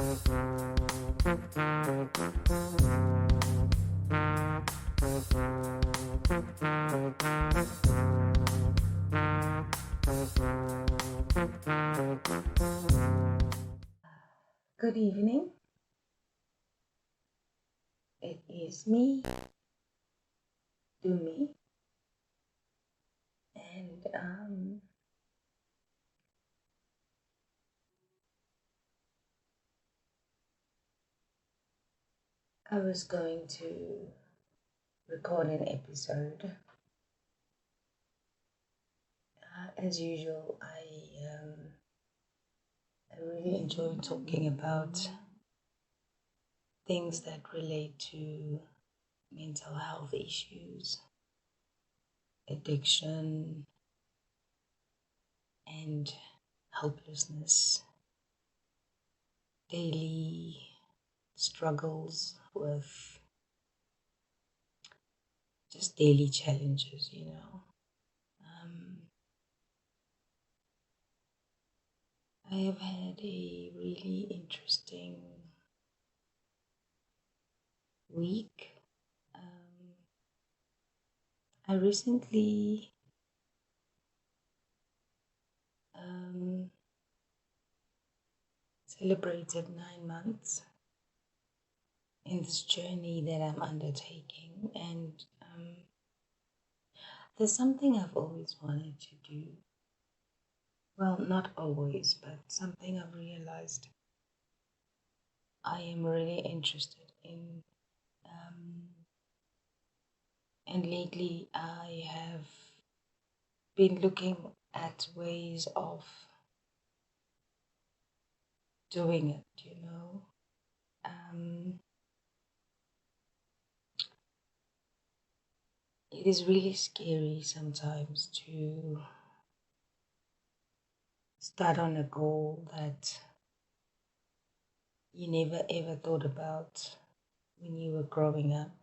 Good evening. It is me, Dumi, and I was going to record an episode. As usual, I really enjoy talking about things that relate to mental health issues, addiction, and hopelessness, daily struggles with just daily challenges. I have had a really interesting week. Um, I recently um, celebrated 9 months in this journey that I'm undertaking, and there's something I've always wanted to do. Well, not always, but something I've realized I am really interested in. Um, and lately, I have been looking at ways of doing it. Um, it is really scary sometimes to start on a goal that you never ever thought about when you were growing up.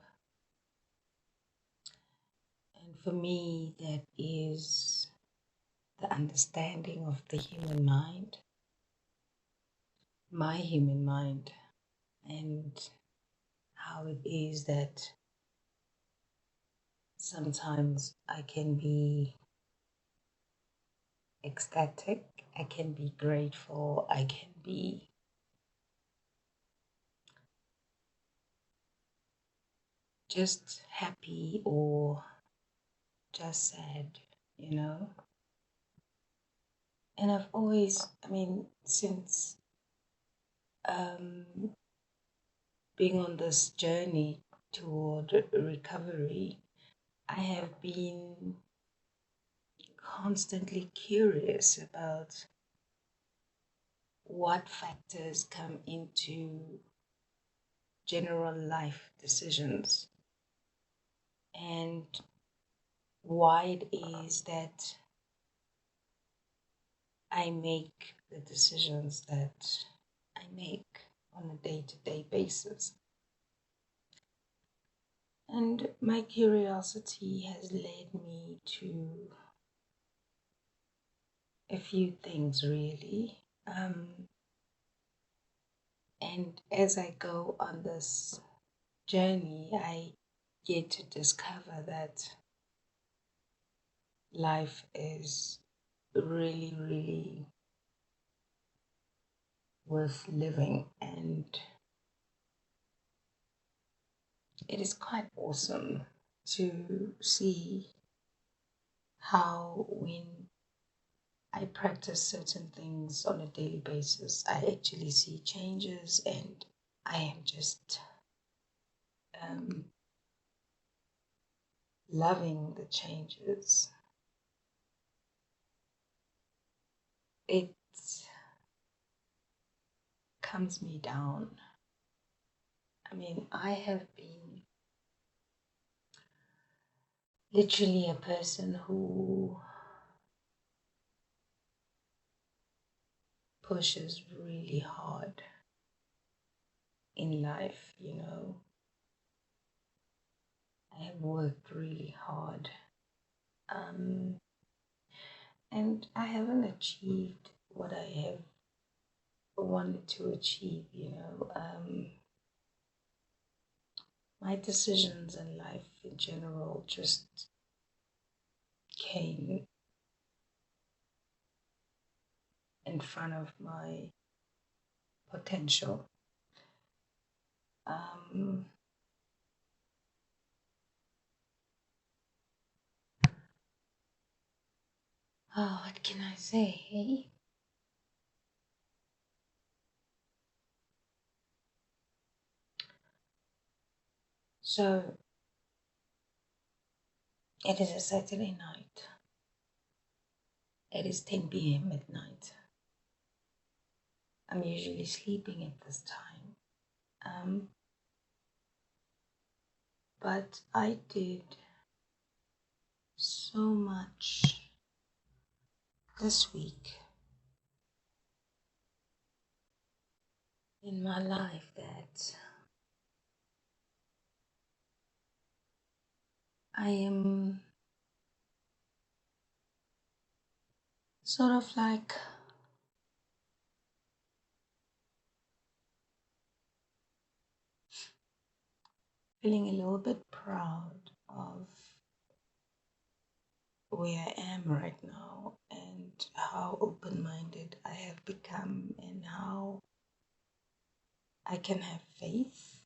And for me, that is the understanding of the human mind, my human mind, and how it is that sometimes I can be ecstatic, I can be grateful, I can be just happy or just sad. And I've always, since um, being on this journey toward recovery, I have been constantly curious about what factors come into general life decisions and why it is that I make the decisions that I make on a day to day basis. And my curiosity has led me to a few things, really. And as I go on this journey, I get to discover that life is really, really worth living. And it is quite awesome to see how, when I practice certain things on a daily basis, I actually see changes, and I am just um, loving the changes. It calms me down. I have been literally a person who pushes really hard in life. I have worked really hard. Um, and I haven't achieved what I have wanted to achieve, my decisions in life in general just came in front of my potential. Um, what can I say? So it is a Saturday night. It is 10 p.m. at night. I'm usually sleeping at this time. But I did so much this week in my life that I am sort of like feeling a little bit proud of where I am right now and how open minded I have become and how I can have faith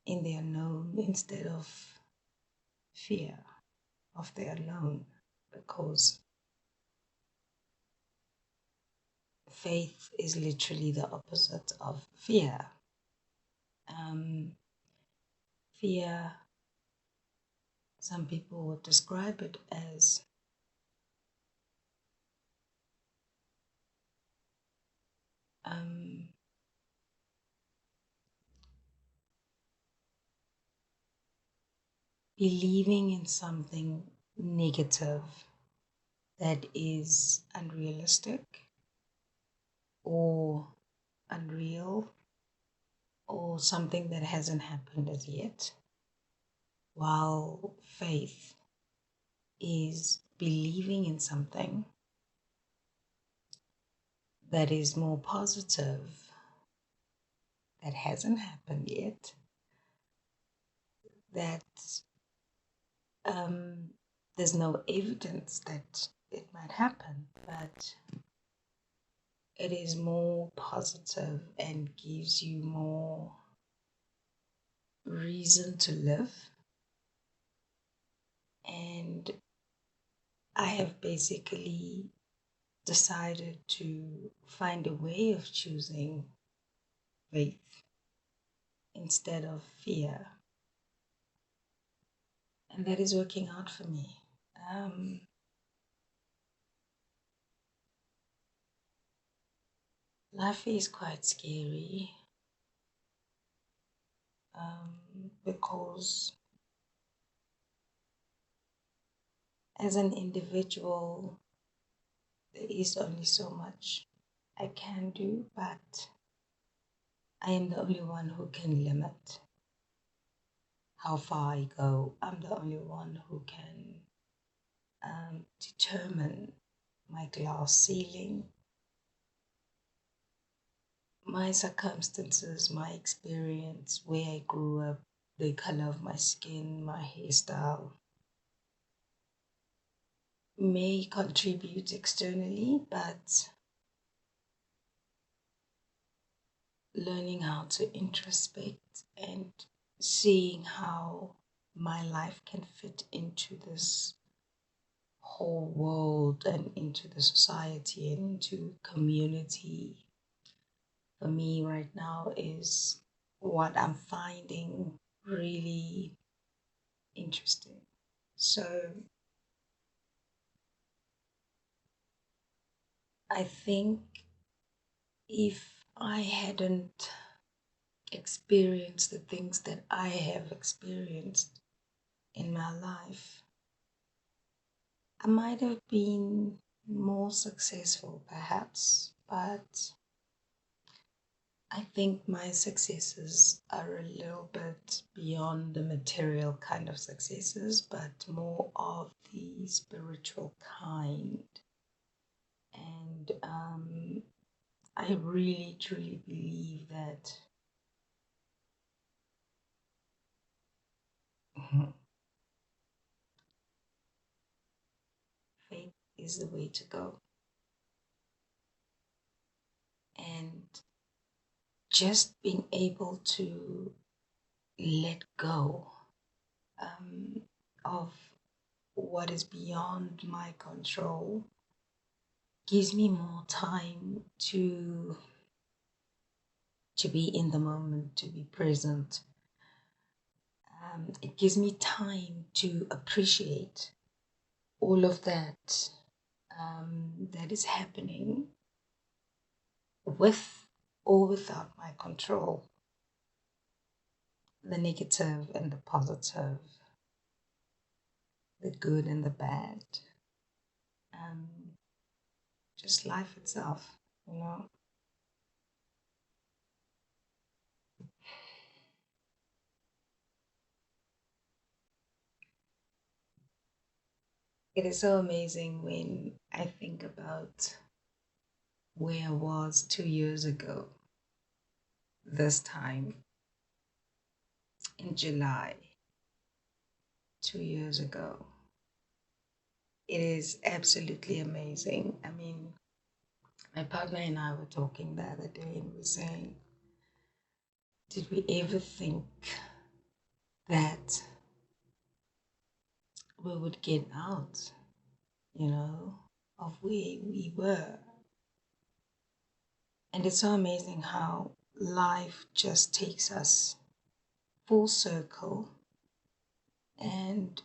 in the unknown instead of fear of the unknown, because faith is literally the opposite of fear. Um, Fear, some people would describe it as um, believing in something negative that is unrealistic or unreal or something that hasn't happened as yet, while faith is believing in something that is more positive, that hasn't happened yet, that um, there's no evidence that it might happen, but it is more positive and gives you more reason to live. And I have basically decided to find a way of choosing faith instead of fear. And that is working out for me. Um, Life is quite scary because as an individual, there is only so much I can do, but I am the only one who can limit how far I go. I'm the only one who can determine my glass ceiling, my circumstances, my experience, where I grew up, the color of my skin, my hairstyle may contribute externally, but learning how to introspect and seeing how my life can fit into this whole world and into the society and into community for me right now is what I'm finding really interesting. So I think if I hadn't experienced the things that I have experienced in my life, I might have been more successful perhaps, but I think my successes are a little bit beyond the material kind of successes, but more of the spiritual kind. And I really truly believe that faith is the way to go. And just being able to let go um, of what is beyond my control gives me more time to be in the moment, to be present. It gives me time to appreciate all of that that is happening with or without my control, the negative and the positive, the good and the bad, um, just life itself, you know. It is so amazing when I think about where I was 2 years ago, this time in July, 2 years ago. It is absolutely amazing. I mean, my partner and I were talking the other day and we are saying, did we ever think that we would get out, you know, of where we were? And it's so amazing how life just takes us full circle, and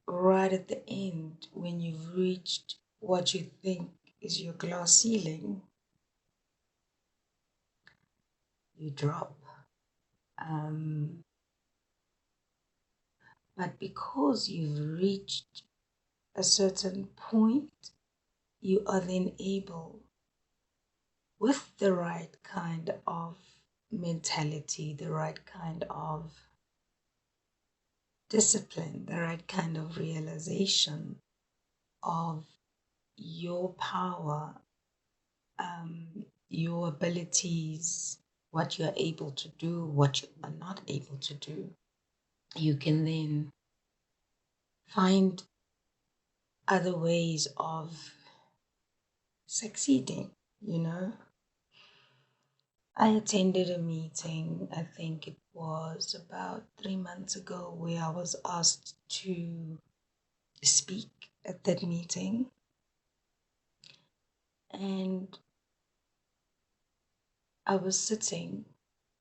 right at the end, when you've reached what you think is your glass ceiling, you drop. Um, but because you've reached a certain point, you are then able, with the right kind of mentality, the right kind of discipline, the right kind of realization of your power, your abilities, what you're able to do, what you are not able to do. You can then find other ways of succeeding, you know. I attended a meeting, I think it was about 3 months ago, where I was asked to speak at that meeting. And I was sitting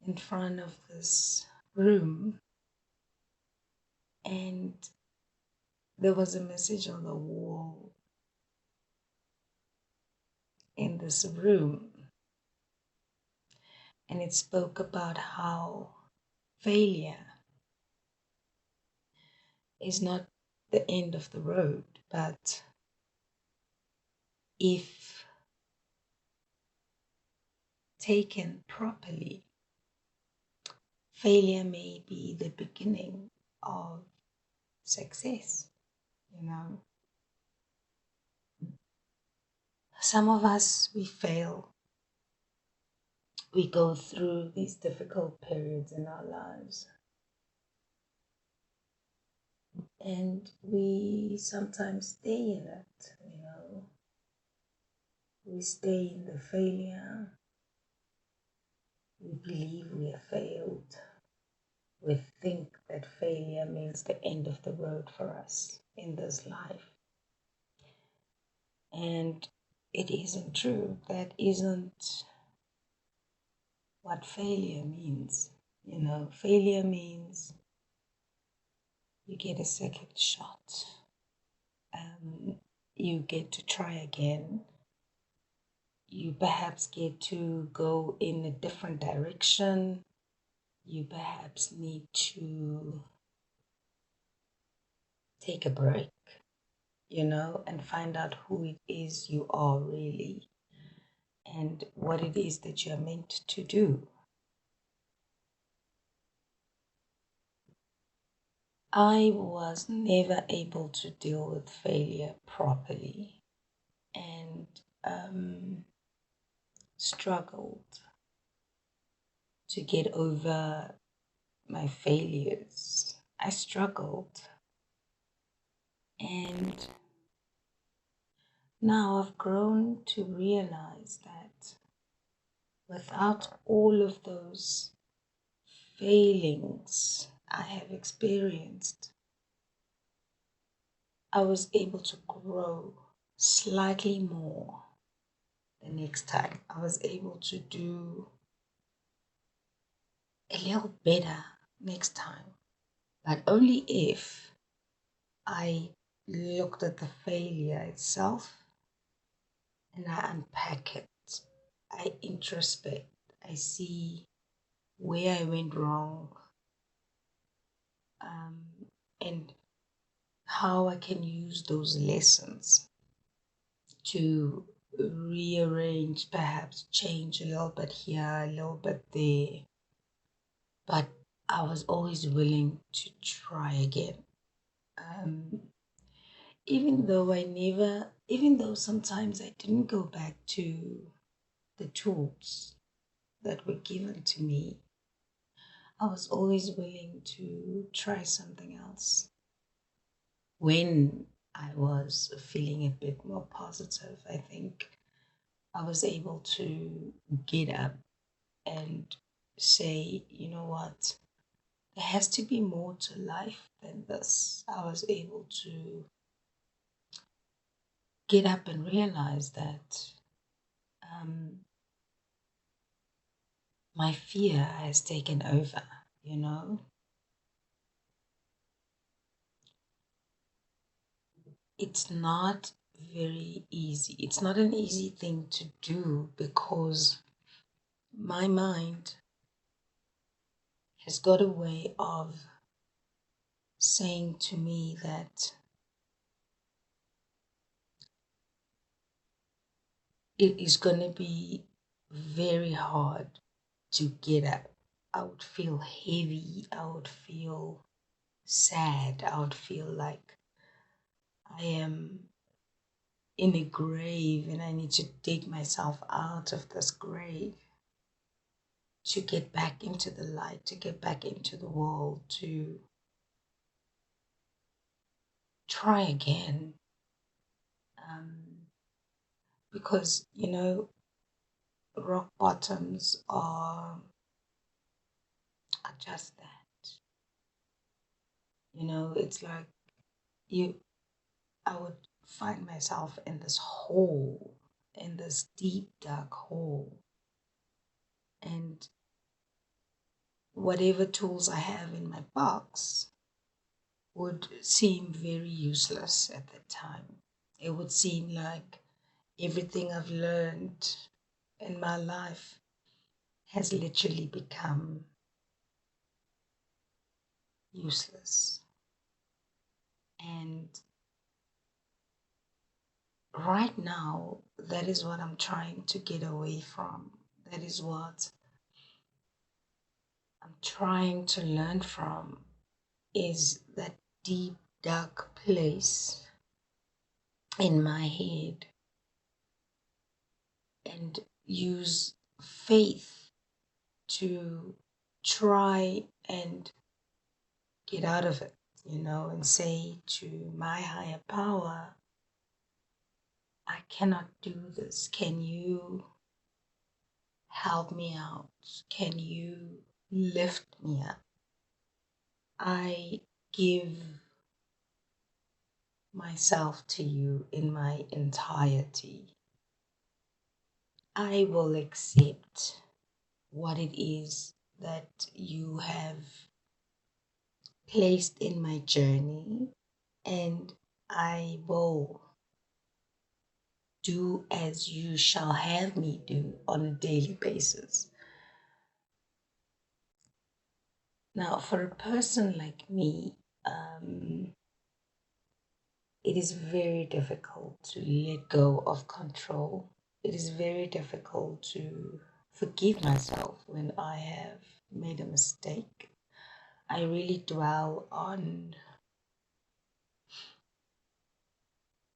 in front of this room, and there was a message on the wall in this room, and it spoke about how failure is not the end of the road, but if taken properly, failure may be the beginning of success. You know, some of us, we fail, we go through these difficult periods in our lives, and we sometimes stay in it. You know, we stay in the failure, we believe we have failed, we think that failure means the end of the road for us in this life. And it isn't true. That isn't what failure means. You know, failure means you get a second shot. You get to try again. You perhaps get to go in a different direction. You perhaps need to take a break, you know, and find out who it is you are really and what it is that you're meant to do. I was never able to deal with failure properly. And struggled to get over my failures. I struggled. And now I've grown to realize that without all of those failings I have experienced, I was able to grow slightly more the next time. I was able to do a little better next time, but only if I looked at the failure itself and I unpack it. I introspect. I see where I went wrong, um, and how I can use those lessons to rearrange, perhaps change a little bit here, a little bit there. But I was always willing to try again. Um, even though sometimes I didn't go back to the tools that were given to me, I was always willing to try something else. When I was feeling a bit more positive, I think I was able to get up and say, you know what, there has to be more to life than this. I was able to get up and realize that um, my fear has taken over, you know. It's not very easy. It's not an easy thing to do because my mind has got a way of saying to me that it is going to be very hard to get up. I would feel heavy. I would feel sad. I would feel like I am in a grave and I need to dig myself out of this grave to get back into the light, to get back into the world, to try again. Um, because, rock bottoms are just that. It's like you I would find myself in this hole, in this deep dark hole, and whatever tools I have in my box would seem very useless at that time. It would seem like everything I've learned in my life has literally become useless. And right now, that is what I'm trying to get away from. That is what I'm trying to learn from, is that deep, dark place in my head, and use faith to try and get out of it, and say to my higher power, I cannot do this. Can you help me out? Can you lift me up? I give myself to you in my entirety. I will accept what it is that you have placed in my journey, and I will do as you shall have me do on a daily basis. Now, for a person like me, it is very difficult to let go of control. It is very difficult to forgive myself when I have made a mistake. I really dwell on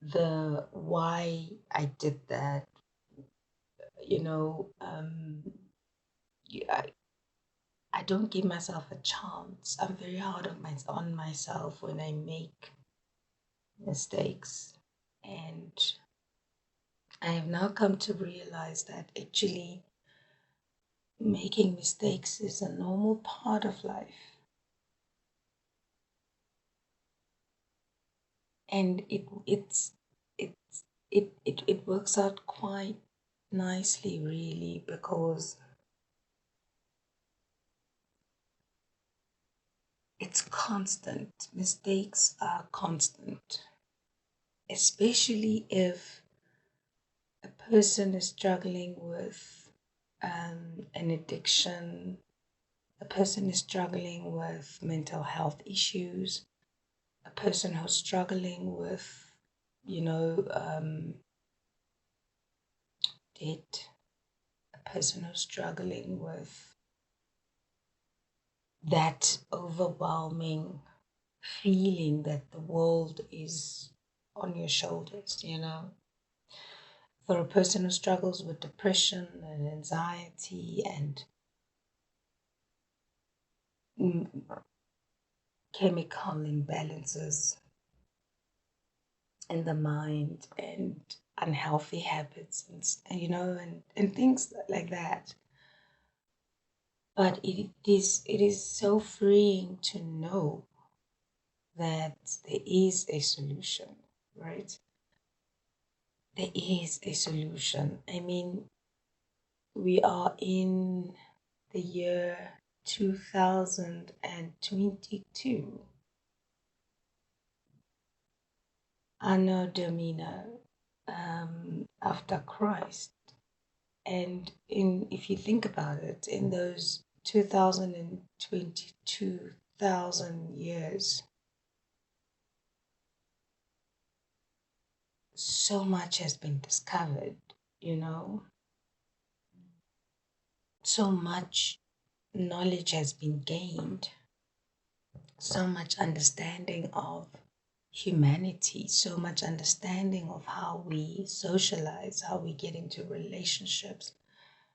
the why I did that, you know, I, I don't give myself a chance. I'm very hard on myself when I make mistakes. And I have now come to realize that actually making mistakes is a normal part of life. And it works out quite nicely really, because it's constant. Mistakes are constant, especially if a person is struggling with an addiction, a person is struggling with mental health issues, a person who's struggling with, you know, debt, a person who's struggling with that overwhelming feeling that the world is on your shoulders, you know. For a person who struggles with depression and anxiety and chemical imbalances in the mind and unhealthy habits and and things like that. But it is so freeing to know that there is a solution, right? There is a solution. I mean, we are in the year 2022, Anno Domino, after Christ. And if you think about it, in those 2022,000 years, so much has been discovered, you know, so much knowledge has been gained, so much understanding of humanity, so much understanding of how we socialize, how we get into relationships,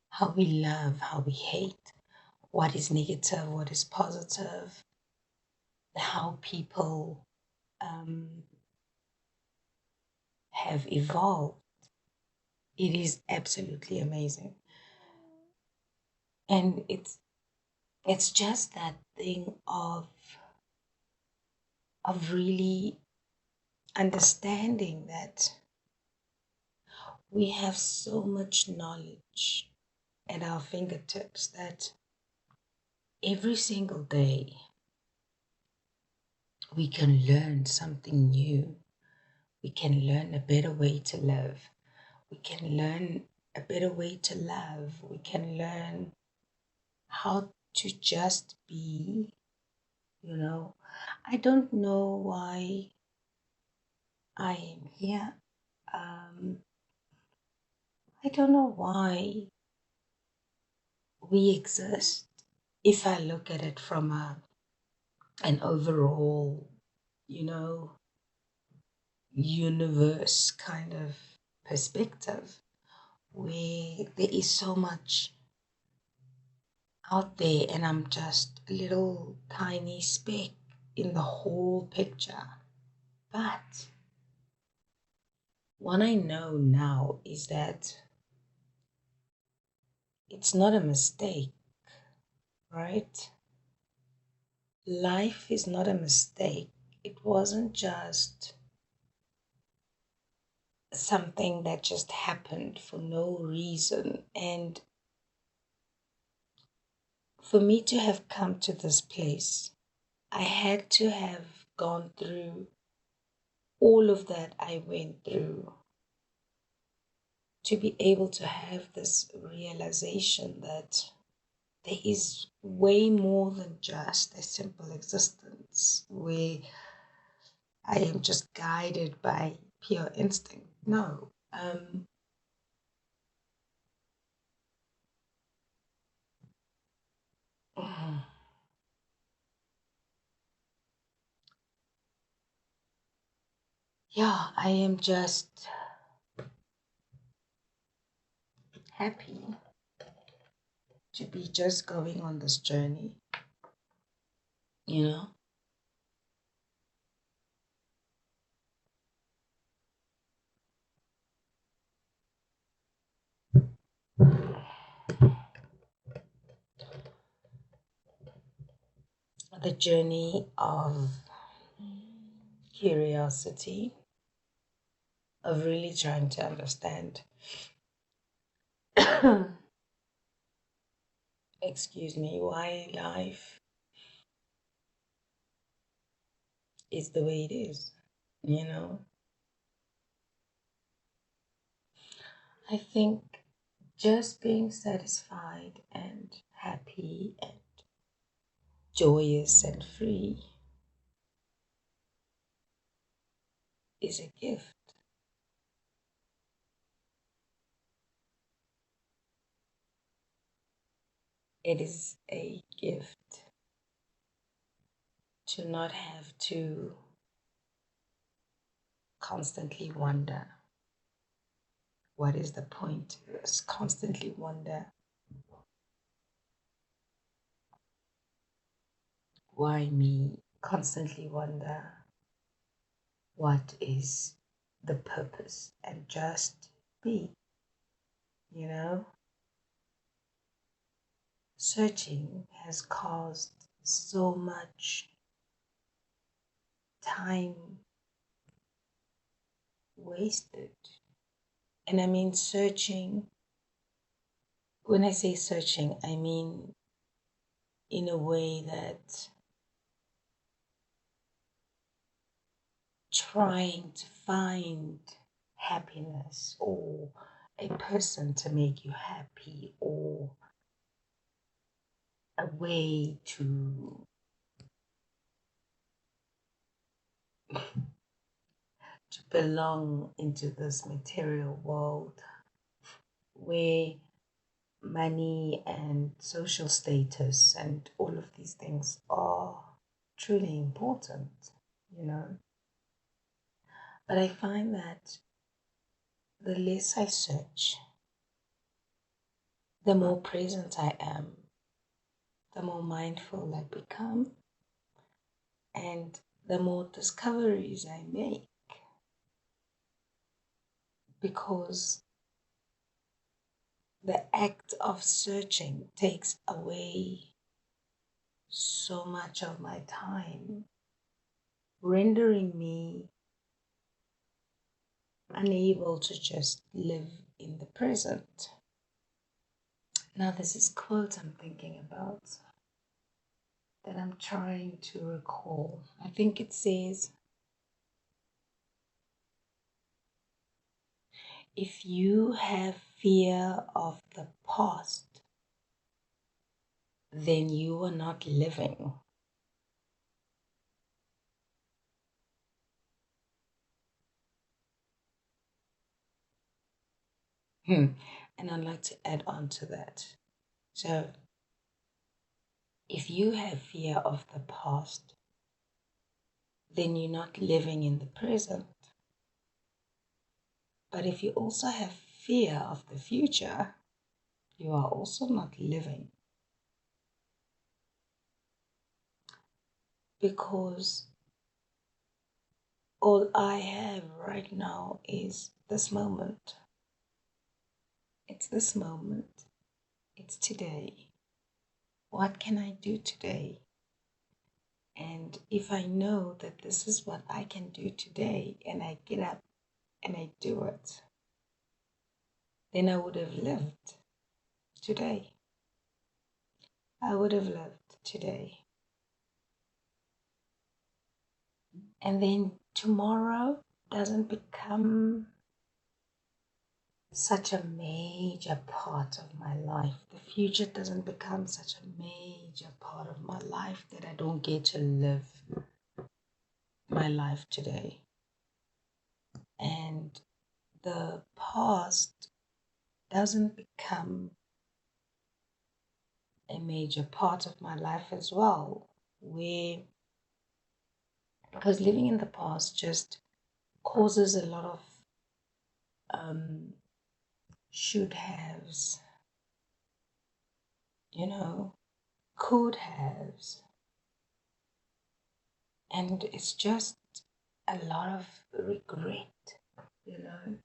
how we love, how we hate, what is negative, what is positive, how people um, have evolved. It is absolutely amazing. And it's just that thing of really understanding that we have so much knowledge at our fingertips that every single day we can learn something new. We can learn a better way to live. We can learn a better way to love. We can learn how to just be, you know. I don't know why I am here. Um, I don't know why we exist. If I look at it from an overall, you know, universe kind of perspective, where there is so much out there and I'm just a little tiny speck in the whole picture. But what I know now is that it's not a mistake, right? Life is not a mistake. It wasn't just something that just happened for no reason. And for me to have come to this place, I had to have gone through all of that I went through to be able to have this realization that there is way more than just a simple existence where I am just guided by pure instinct. No. Yeah, I am just happy to be just going on this journey, you know? The journey of curiosity, of really trying to understand, excuse me, why life is the way it is, you know? I think just being satisfied and happy and joyous and free is a gift. It is a gift to not have to constantly wonder what is the point, just constantly wonder why me, constantly wonder what is the purpose, and just be, you know? Searching has caused so much time wasted. And I mean searching, when I say searching, I mean in a way that trying to find happiness or a person to make you happy or a way to belong into this material world where money and social status and all of these things are truly important, you know. But I find that the less I search, the more present I am, the more mindful I become, and the more discoveries I make, because the act of searching takes away so much of my time, rendering me unable to just live in the present. Now, this is quote I'm thinking about that I'm trying to recall. I think it says, if you have fear of the past, then you are not living. And I'd like to add on to that. So, if you have fear of the past, then you're not living in the present. But if you also have fear of the future, you are also not living. Because all I have right now is this moment. It's this moment. It's today. What can I do today? And if I know that this is what I can do today and I get up and I do it, then I would have lived today. I would have lived today. And then tomorrow doesn't become such a major part of my life. The future doesn't become such a major part of my life that I don't get to live my life today. And the past doesn't become a major part of my life as well, where because living in the past just causes a lot of should haves, could haves. And it's just a lot of regret, you know.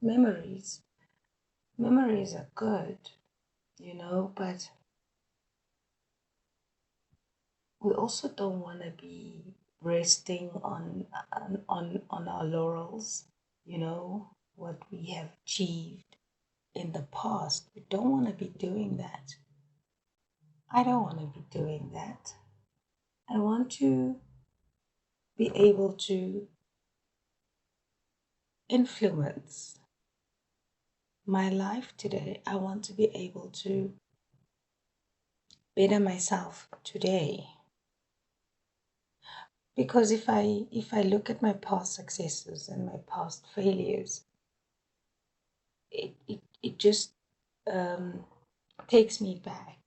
Memories. Memories are good, but we also don't want to be resting on our laurels, what we have achieved in the past. We don't want to be doing that. I don't want to be doing that. I want to be able to influence my life today. I want to be able to better myself today. Because if I look at my past successes and my past failures, it just um, takes me back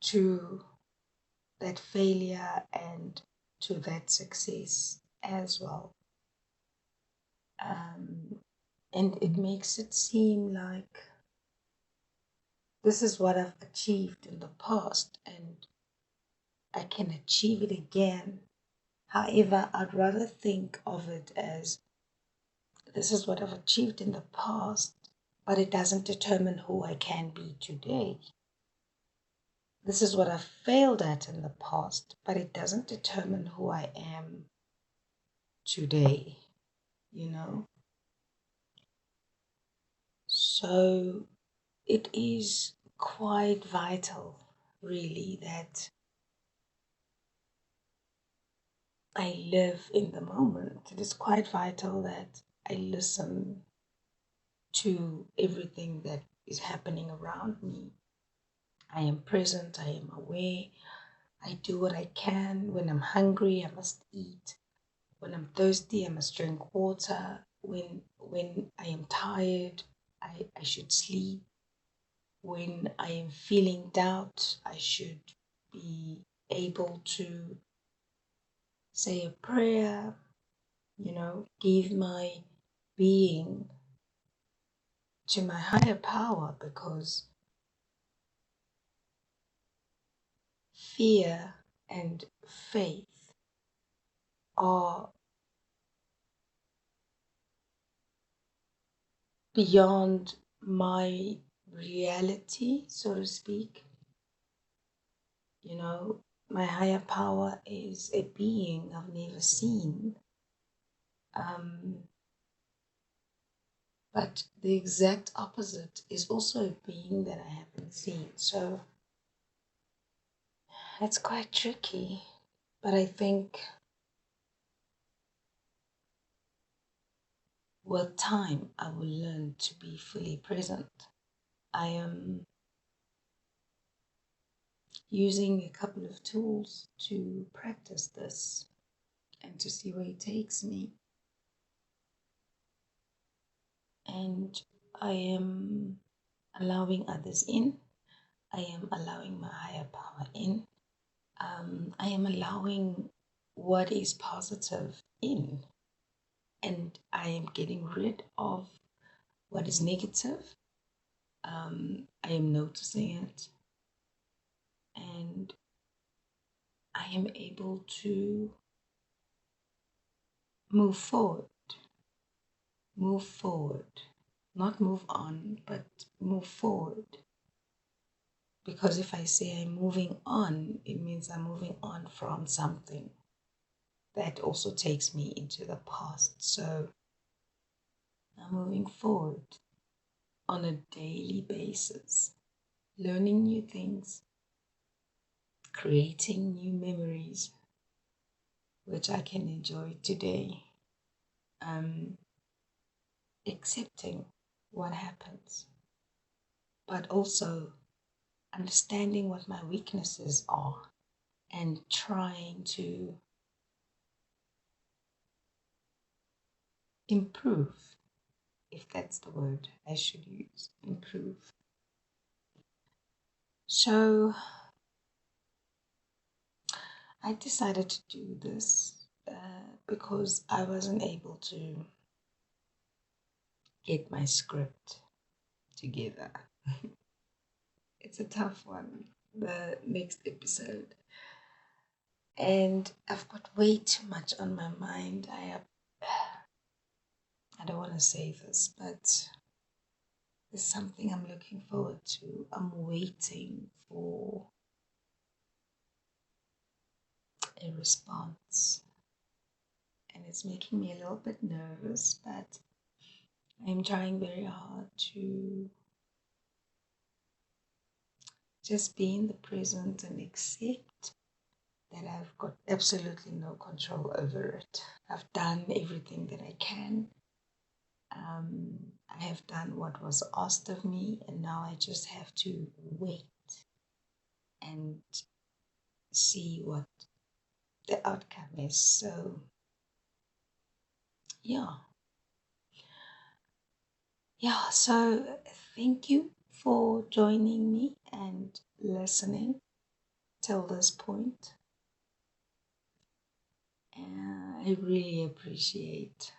to that failure and to that success as well. Um, and it makes it seem like this is what I've achieved in the past and I can achieve it again. However, I'd rather think of it as this is what I've achieved in the past, but it doesn't determine who I can be today. This is what I've failed at in the past, but it doesn't determine who I am today, you know? So it is quite vital, really, that I live in the moment. It is quite vital that I listen to everything that is happening around me. I am present, I am aware, I do what I can. When I'm hungry, I must eat. When I'm thirsty, I must drink water. When I am tired, I should sleep. When I am feeling doubt, I should be able to say a prayer, give my being to my higher power, because fear and faith are beyond my reality, so to speak. My higher power is a being I've never seen. Um, but the exact opposite is also a being that I haven't seen. So it's quite tricky. But I think with time, I will learn to be fully present. I am using a couple of tools to practice this and to see where it takes me. And I am allowing others in. I am allowing my higher power in. I am allowing what is positive in. And I am getting rid of what is negative. I am noticing it. And I am able to move forward. Move forward. Not move on, but move forward. Because if I say I'm moving on, it means I'm moving on from something that also takes me into the past. So I'm moving forward on a daily basis, learning new things, creating new memories, which I can enjoy today, accepting what happens, but also understanding what my weaknesses are and trying to improve, if that's the word I should use, improve. So I decided to do this because I wasn't able to get my script together. It's a tough one, the next episode. And I've got way too much on my mind. I don't want to say this, but there's something I'm looking forward to. I'm waiting for a response. And it's making me a little bit nervous, but I'm trying very hard to just be in the present and accept that I've got absolutely no control over it. I've done everything that I can. I have done what was asked of me, and now I just have to wait and see what the outcome is. So, yeah. So thank you for joining me and listening till this point. I really appreciate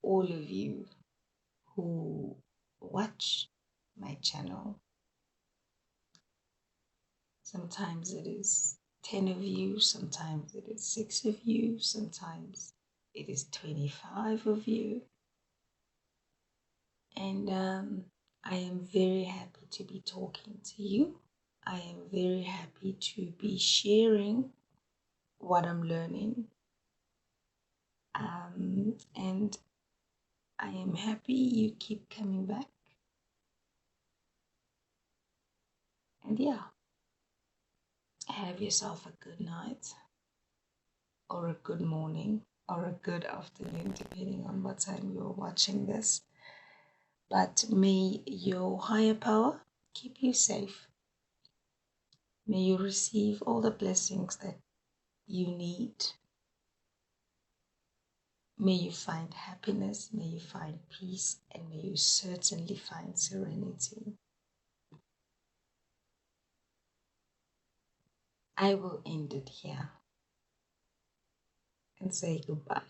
all of you who watch my channel. Sometimes it is 10 of you, sometimes it is 6 of you, sometimes it is 25 of you. And I am very happy to be talking to you. I am very happy to be sharing what I'm learning. And I am happy you keep coming back. And yeah, have yourself a good night, or a good morning, or a good afternoon, depending on what time you're watching this. But may your higher power keep you safe. May you receive all the blessings that you need. May you find happiness, may you find peace, and may you certainly find serenity. I will end it here and say goodbye.